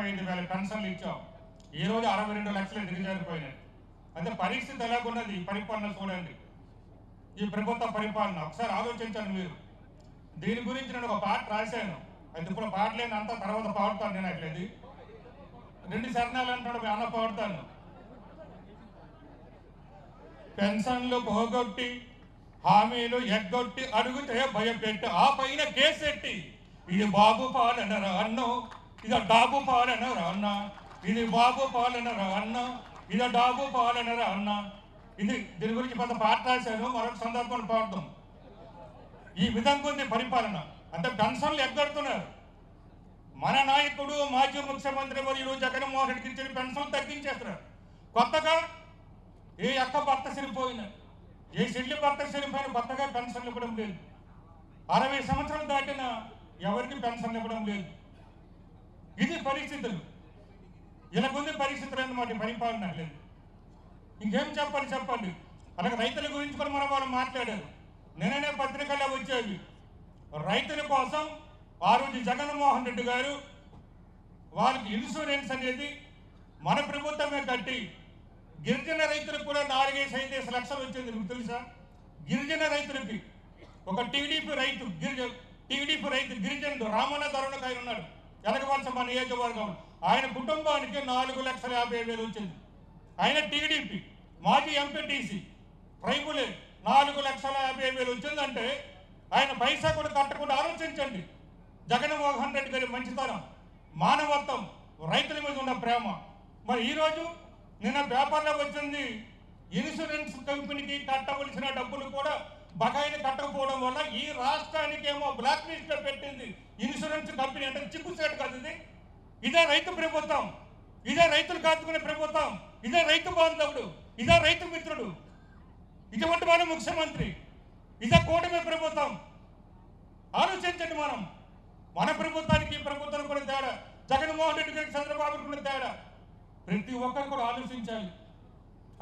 65,000 పెన్షన్లు ఇచ్చాం. ఈరోజు 62 లక్షలు దిగజారిపోయినాయి. అంటే పరిస్థితి ఎలాగున్నది పరిపాలన చూడండి, ఈ ప్రభుత్వ పరిపాలన ఒకసారి ఆలోచించండి మీరు. దీని గురించి నేను ఒక పాట రాశాను, అది ఇప్పుడు పాటలేని అంతా తర్వాత పాడుతాను. నేను అట్లేదు 2 శరణాలు అంటాడు, అన్న పాడుతాను. పెన్షన్లు పోగొట్టి హామీలు ఎగ్గొట్టి అడుగుతే భయపెట్టి ఆ పైన కేసెట్టి ఇది బాబు పాలన రా అన్నో, ఇది డాబు పాలన రా అన్న, ఇది బాబు పాలన రా అన్న, ఇది డాబు పాలన రా అన్న. ఇది దీని గురించి కొంత పాట రాశాను, మరొక సందర్భంలో పాడుతాం. ఈ విధంగా ఉంది పరిపాలన. అంటే పెన్షన్లు ఎగ్గొడుతున్నారు. మన నాయకుడు మాజీ ముఖ్యమంత్రి వర్యులు జగన్మోహన్ రెడ్డికి ఇచ్చిన పెన్షన్లు తగ్గించేస్తున్నారు. కొత్తగా ఏ అక్క భర్త చనిపోయినా, ఏ చెల్లి భర్త చనిపోయిన కొత్తగా పెన్షన్లు ఇవ్వడం లేదు. 60 సంవత్సరాలు దాటిన ఎవరికి పెన్షన్లు ఇవ్వడం లేదు. ఇది పరిస్థితులు, ఇలా ఉంది పరిస్థితులు అన్నమాట. పరిపాలన లేదు, ఇంకేం చెప్పండి. అలాగే రైతుల గురించి కూడా మన వాళ్ళు మాట్లాడారు. నిన్ననే పత్రికల్లో వచ్చేవి. రైతుల కోసం ఆ రోజు జగన్మోహన్ రెడ్డి గారు వారికి ఇన్సూరెన్స్ అనేది మన ప్రభుత్వమే కట్టి గిరిజన రైతులకు కూడా 4-5 లక్షలు వచ్చింది. మీకు తెలుసా? గిరిజన రైతులకి ఒక టీడీపీ రైతు గిరిజనుడు రామన్న ధరుణకు ఆయన ఉన్నాడు, ఎలగవలస మన నియోజకవర్గం. ఆయన కుటుంబానికి 4,50,000 వచ్చింది. ఆయన టీడీపీ మాజీ ఎంపీటీసీ ట్రైబులే 4,50,000 వచ్చిందంటే ఆయన పైసా కూడా కట్టకుండా ఆలోచించండి. జగన్మోహన్ రెడ్డి గారి మంచితనం, మానవత్వం, రైతుల మీద ఉన్న ప్రేమ. మరి ఈరోజు నిన్న పేపర్లో వచ్చింది, ఇన్సూరెన్స్ కంపెనీకి కట్టవలసిన డబ్బులు కూడా బకాయిలు కట్టకపోవడం వల్ల ఈ రాష్ట్రానికి ఏమో బ్లాక్ లిస్ట్ లో పెట్టింది ఇన్సూరెన్స్ కంపెనీ. అంటే చిక్కుసేటు కాదు ఇది. ఇదే రైతు ప్రభుత్వం, ఇదే రైతులు కాదుకునే ప్రభుత్వం, ఇదే రైతు బాంధవుడు, ఇదే రైతు మిత్రుడు, ఇటువంటి మన ముఖ్యమంత్రి, ఇదే కూటమి ప్రభుత్వం. ఆలోచించండి. మన ప్రభుత్వానికి ఈ ప్రభుత్వం కూడా తేడా, జగన్మోహన్ రెడ్డి గారికి చంద్రబాబు కూడా తేడా. ప్రతి ఒక్కరు కూడా ఆలోచించాలి.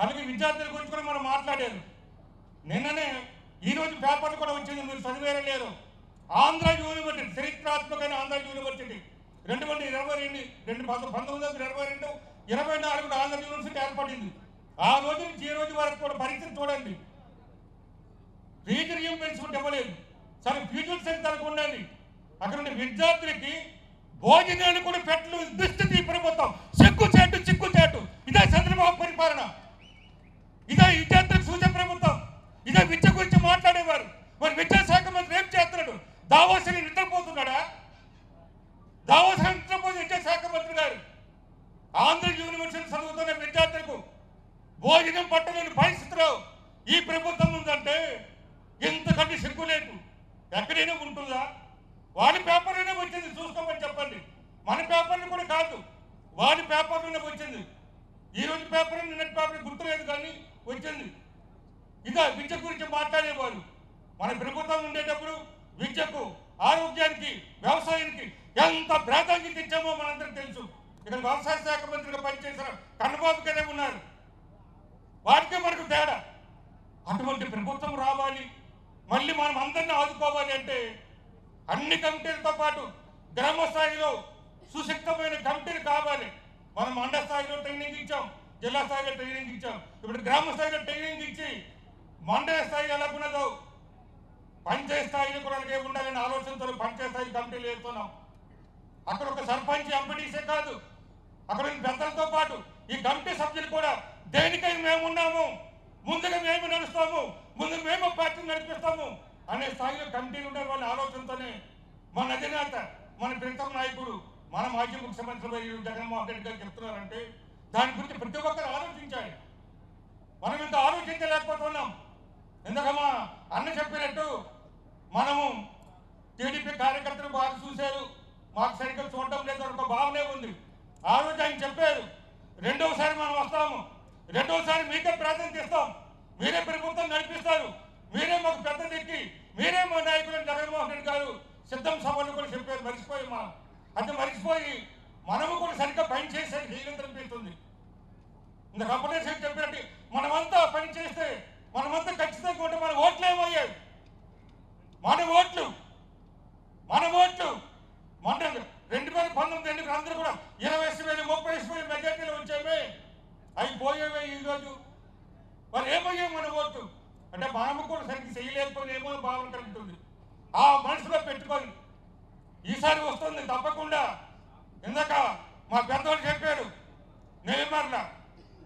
అలాగే విద్యార్థుల గురించి కూడా మనం మాట్లాడారు. నిన్ననే ఈరోజు పేపర్లు కూడా వచ్చింది, మీరు చదివేరే లేరు. ఆంధ్ర యూనివర్సిటీ, చరిత్రాత్మకమైన ఆంధ్ర యూనివర్సిటీ 1922 ఆంధ్ర యూనివర్సిటీ ఏర్పడింది. ఆ రోజు నుంచి ఈ రోజు వరకు కూడా పరిస్థితి చూడండి. ఫీజు రీయింబర్స్మెంట్ ఇవ్వలేదు. సరే ఫీజుల సంఖ్యలకు ఉండాలి. అక్కడ ఉండే విద్యార్థులకి భోజనాలు కూడా పెట్టలు దుస్థితి ప్రభుత్వం. చిక్కుచేటు ఇదే చంద్రబాబు పరిపాలన, ఇదే విద్యార్థులకు సూచన ప్రభుత్వం, ఇదే విద్య గురించి మాట్లాడేవారు. మరి విద్యాశాఖ మంత్రి ఏం చేస్తున్నాడు? దావోస్ని నిద్రపోతున్నాడా? దావోస్ని నిద్రపోతే విద్యాశాఖ మంత్రి గారు ఆంధ్ర యూనివర్సిటీ చదువుతున్న విద్యార్థులకు భోజనం పట్టలేని పరిస్థితిలో ఈ ప్రభుత్వం ఉందంటే ఎంతకంటే సిగ్గులేదు. ఎక్కడైనా ఉంటుందా? వాడి పేపర్లోనే వచ్చింది, చూసుకోమని చెప్పండి. మన పేపర్లు కూడా కాదు, వాడి పేపర్లోనే వచ్చింది. ఈరోజు పేపర్ నిన్నటి పేపర్ గుర్తులేదు కానీ వచ్చింది. ఇక విద్య గురించి మాట్లాడేవారు. మన ప్రభుత్వం ఉండేటప్పుడు విద్యకు, ఆరోగ్యానికి, వ్యవసాయానికి ఎంత ప్రాధాన్యత ఇచ్చామో మనందరికీ తెలుసు. ఇక్కడ వ్యవసాయ శాఖ మంత్రిగా పనిచేసిన కన్నబాబు గారే ఉన్నారు. వాటికే మనకు తేడా. అటువంటి ప్రభుత్వం రావాలి, మళ్ళీ మనం అందరినీ ఆదుకోవాలి అంటే అన్ని కమిటీలతో పాటు గ్రామ స్థాయిలో సుశక్తమైన కమిటీలు కావాలి. మనం మండల స్థాయిలో ట్రైనింగ్ ఇచ్చాం, జిల్లా స్థాయిలో ట్రైనింగ్ ఇచ్చాం. ఇప్పుడు గ్రామ స్థాయిలో ట్రైనింగ్ ఇచ్చి మండల స్థాయి ఎలా ఉన్నదో పంచాయతీ స్థాయిలో కూడా అలాగే ఉండాలని ఆలోచనతో పంచాయతీ స్థాయి కమిటీలు వేస్తున్నాం. అక్కడ ఒక సర్పంచ్ ఎంపీటీసే కాదు, అక్కడ పెద్దలతో పాటు ఈ కమిటీ సభ్యులు కూడా దేనికై మేము ఉన్నాము, ముందుగా మేము నడుస్తాము, ముందుకు మేము పార్టీని నడిపిస్తాము అనే స్థాయిలో కమిటీలు ఉండే వాళ్ళ ఆలోచనతోనే మన అధినేత, మన ప్రీతం నాయకుడు, మన మాజీ ముఖ్యమంత్రి జగన్మోహన్ రెడ్డి గారు చెప్తున్నారంటే దాని గురించి ప్రతి ఒక్కరు ఆలోచించాలి. మనం ఇంత ఆలోచించలేకపోతున్నాం. ఎందుకమ్మా అన్న చెప్పినట్టు మనము టీడీపీ కార్యకర్తలు బాగా చూశారు, మాకు సరిగ్గా చూడటం లేదు ఒక భావనే ఉంది. ఆ రోజు ఆయన చెప్పారు, రెండవసారి మనం వస్తాము, రెండవసారి మీకే ప్రాధాన్యత ఇస్తాం, మీరే ప్రభుత్వం నడిపిస్తారు, మీరే మాకు పెద్ద దిక్కి, మీరే మా నాయకులు జగన్మోహన్ రెడ్డి గారు సిద్ధం సభలు కూడా చెప్పారు. మర్చిపోయి మనం అంటే మర్చిపోయి మనము కూడా సరిగ్గా పని చేసే హీనంత అనిపిస్తుంది. ఇంత కంపల్సరీ చెప్పినట్టు మనమంతా పని చేస్తే, మనమంతా ఖచ్చితంగా ఉంటే మన ఓట్లు ఏమయ్యాయి? మన ఓట్లు మన 2019 ఎన్నికలు అందరూ కూడా 20 మా పెద్దవాళ్ళు చెప్పారు నెలమర్ల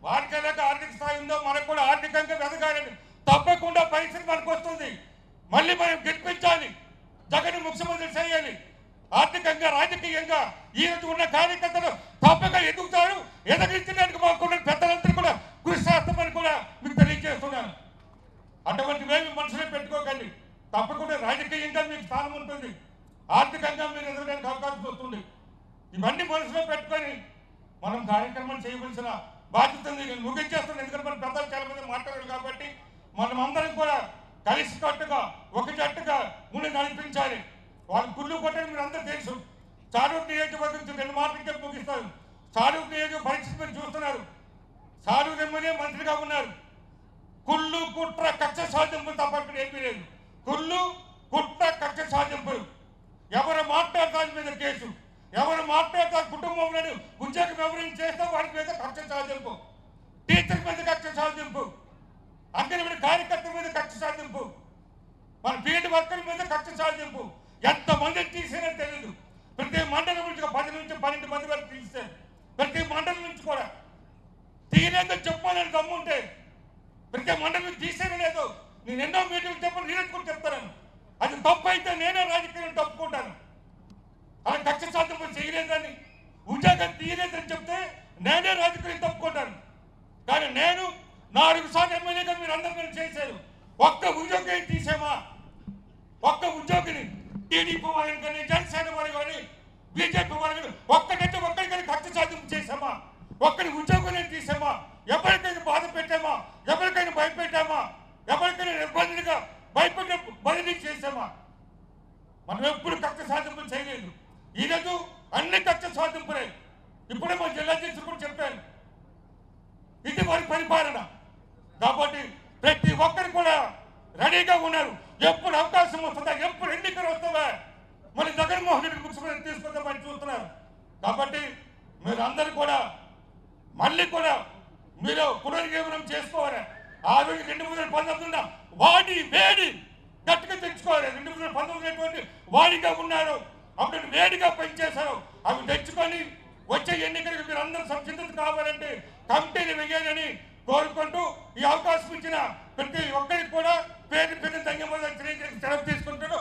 వాడికి ఎలాగ ఆర్థిక స్థాయి ఉందో మనకు కూడా ఆర్థికంగా ఎదగాలని తప్పకుండా పరిస్థితి మనకు వస్తుంది. మళ్ళీ మనం గెలిపించాలి, జగన్ ముఖ్యమంత్రి చేయాలి. ఆర్థికంగా రాజకీయంగా ఈ రోజు ఉన్న కార్యకర్తలు తప్పక ఎదుగుతారు. ఎదగించడానికి మాకున్న పెద్దలందరూ కూడా కృషి చేస్తామని కూడా మీకు తెలియజేస్తున్నాను. అటువంటివేమి మనసులో పెట్టుకోకండి. తప్పకుండా రాజకీయంగా మీకు స్థానం ఉంటుంది, ఆర్థికంగా మీరు ఎదగడానికి అవకాశం వస్తుంది. ఇవన్నీ మనసులో పెట్టుకొని మనం కార్యక్రమం చేయవలసిన బాధ్యత ఉంది. నేను ముగించేస్తున్నాను, ఎందుకంటే మన పెద్దలు చాలా మంది మాట్లాడారు కాబట్టి మనం అందరం కూడా కలిసికట్టుగా ఒక జట్టుగా ముందు నడిపించాలి. వాళ్ళు కుళ్ళు కొట్టని మీరు అందరూ తెలుసు. సారూర్ నియోజకవర్గం నుంచి 2 మాటలు చెప్పి ముగిస్తారు. సారూర్ నియోజక పరిస్థితి మీరు చూస్తున్నారు. సారూర్ ఎమ్మెల్యే మంత్రిగా ఉన్నారు. కుళ్ళు కుట్ర కక్ష సాధింపులు తప్ప అక్కడ ఏమీ లేదు. కుళ్ళు కుట్ర కక్ష సాధింపులు. ఎవరు మాట్లాడతారు మీద కేసు, ఎవరు మాట్లాడతారు కుటుంబంలో ఉద్యోగం ఎవరైనా చేస్తే వారి మీద కక్ష సాధింపు, టీచర్ మీద కక్ష సాధింపు, అంగన్వాడీ కార్యకర్తల మీద కక్ష సాధింపు, మన ఫీల్డ్ వర్కర్ మీద కక్ష సాధింపు. ఎంతమందిని తీసేనని తెలియదు. ప్రతి మండలం నుంచి 10 నుంచి 12 మంది వరకు తీసేశారు. ప్రతి మండలం నుంచి కూడా తీరేదో చెప్పాలని దమ్ముంటే ప్రతి మండలం తీసేనే లేదు. నేను ఎన్నో మీటింగ్లు చెప్పాను, నేను కూడా చెప్తాను. అది తప్పు అయితే నేనే రాజకీయాన్ని తప్పుకుంటాను. అలా కక్ష సాధింపు చేయలేదని, ఉద్యోగం తీయలేదని చెప్తే నేనే రాజకీయం తప్పుకుంటాను. కానీ నేను 4 సార్లు ఎమ్మెల్యేగా మీరు అందరూ చేశారు. ఒక్క ఉద్యోగం తీసామా? ఒక్క ఉద్యోగిని టీడీపీ వాళ్ళని కానీ, జనసేన వాళ్ళు కానీ, బీజేపీ వాళ్ళు కానీ ఒక్కరికైనా కక్ష సాధింపు చేసామా? ఒక్కరి ఉద్యోగులను తీసామా? ఎవరికైనా బాధ పెట్టామా? ఎవరికైనా భయపెట్టామా? ఎవరికైనా ఇబ్బందులుగా భయపెట్టే బదిలీ చేసామా? మనం ఎప్పుడు కక్ష సాధింపులు చేయలేదు. ఈరోజు అన్ని కక్ష సాధింపులే. ఇప్పుడే మా జిల్లా అధ్యక్షుడు కూడా చెప్పాను, ఇది వారి పరిపాలన. కాబట్టి ప్రతి ఒక్కరు కూడా రెడీగా ఉన్నారు. ఎప్పుడు అవకాశం వస్తుందా, ఎప్పుడు ఎన్నికలు వస్తుందా, మళ్ళీ జగన్మోహన్ రెడ్డి ముఖ్యమంత్రి తీసుకుందామని చూస్తున్నారు. కాబట్టి మీరందరూ కూడా మళ్ళీ కూడా మీరు పునర్జీవనం చేసుకోవాలి. ఆ రోజు 2019 వాడి వేడి గట్టిగా తెచ్చుకోవాలి. 2019 వాడిగా ఉన్నారు, అప్పుడు వేడిగా పనిచేశారు. అవి తెచ్చుకొని వచ్చే ఎన్నికలకు మీరు అందరూ సంసిద్ధత కావాలంటే కమిటీని వేయాలని కోరుకుంటూ ఈ అవకాశం ఇచ్చిన ప్రతి ఒక్కరికి కూడా పేరు ధన్యవాదాలు తెలియజేసి సెలవు తీసుకుంటాను.